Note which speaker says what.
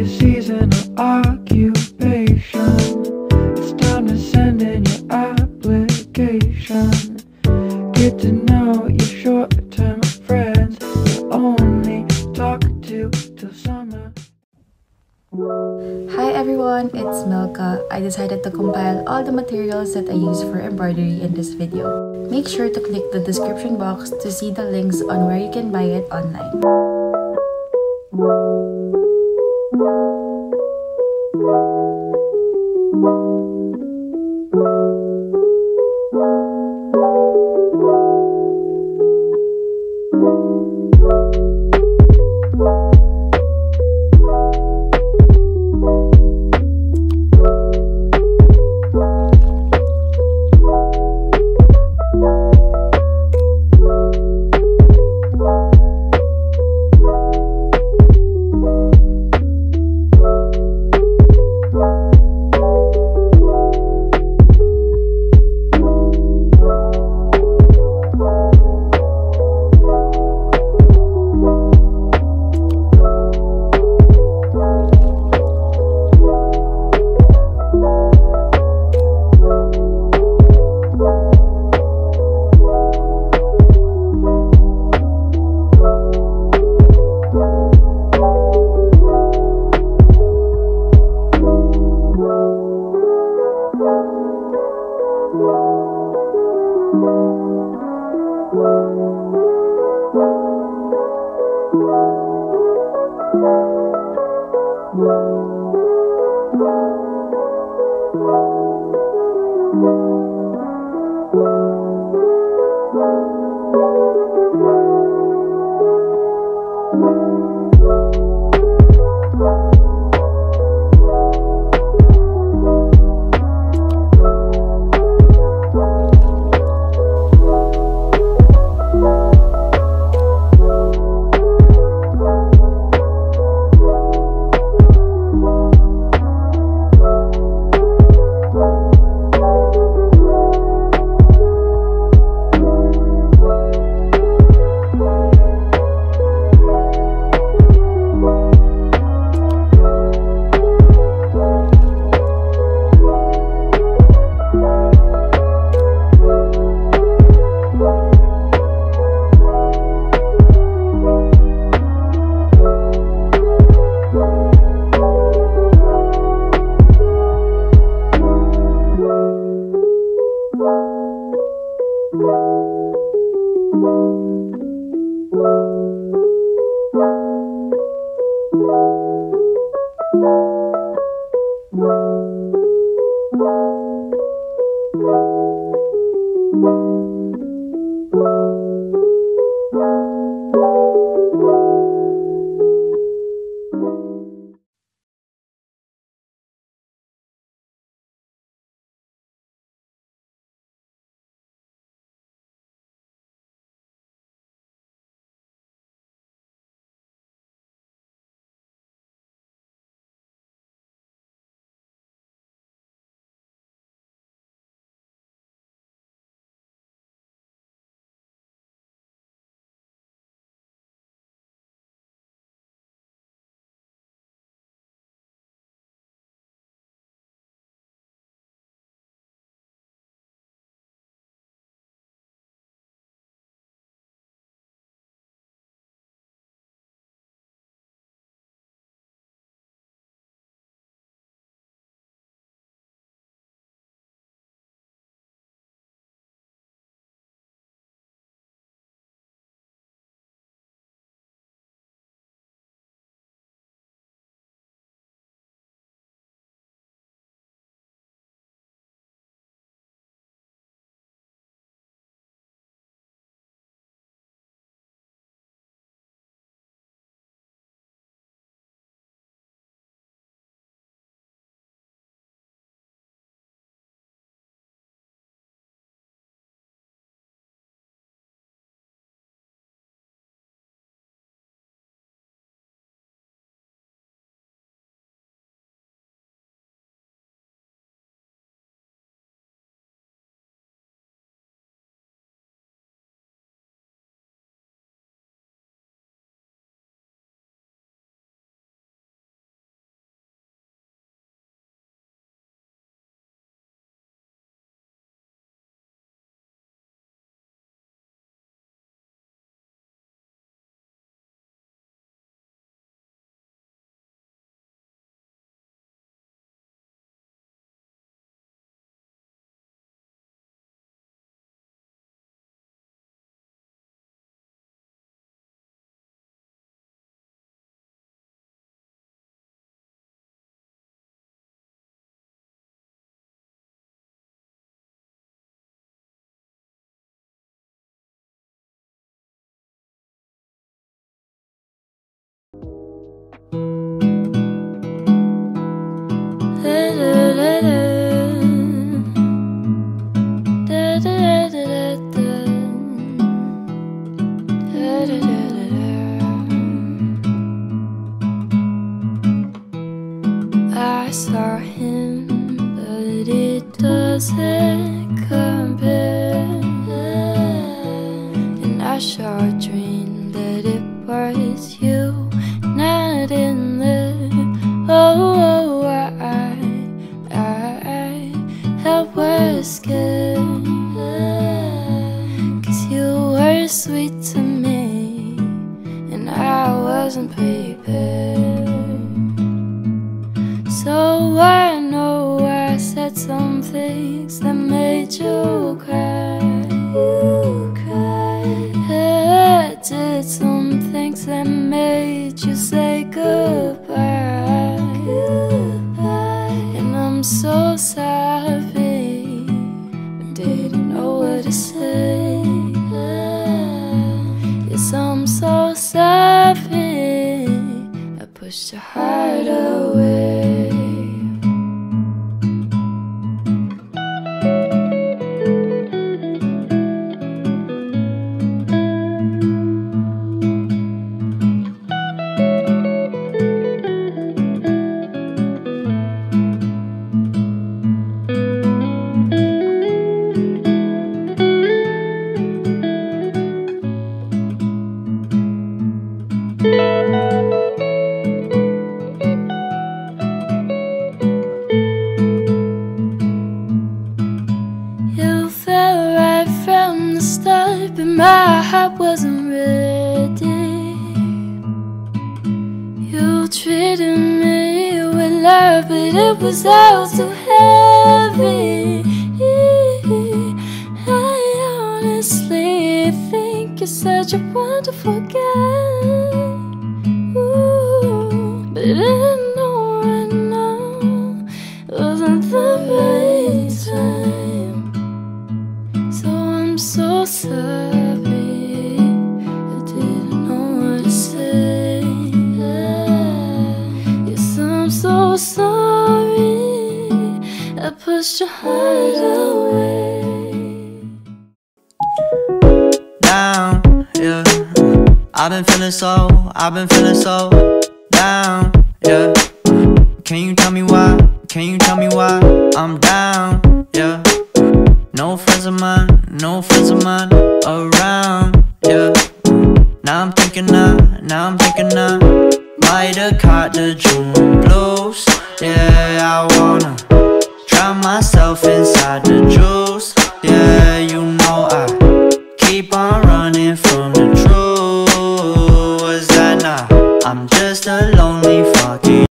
Speaker 1: your season or occupation. It's time to send in your application. Get to know your short-term friends you only talk to till summer.
Speaker 2: Hi everyone, it's Milcah. I decided to compile all the materials that I use for embroidery in this video. Make sure to click the description box to see the links on where you can buy it online.
Speaker 3: I saw him, but it doesn't compare. And I sure dreamed that it was you, not in there. Oh, I was scared, 'cause you were sweet to me, and I wasn't prepared. So I know I said some things that made you cry. You cried. I did some things that made you say goodbye. Goodbye. And I'm so sorry, I didn't know what to say. Yes, I'm so sorry, I pushed your heart away. My heart wasn't ready. You treated me with love, but it was all too heavy. I honestly think you're such a wonderful guy. Ooh, but I know right now it wasn't the right time. So I'm so sorry, so sorry, I pushed your heart away.
Speaker 4: Down, yeah. I've been feeling so down, yeah. Can you tell me why? Can you tell me why I'm down, yeah? No friends of mine around, yeah. Now I'm thinking I might have caught the June blues. Yeah, I wanna drown myself inside the juice. Yeah, you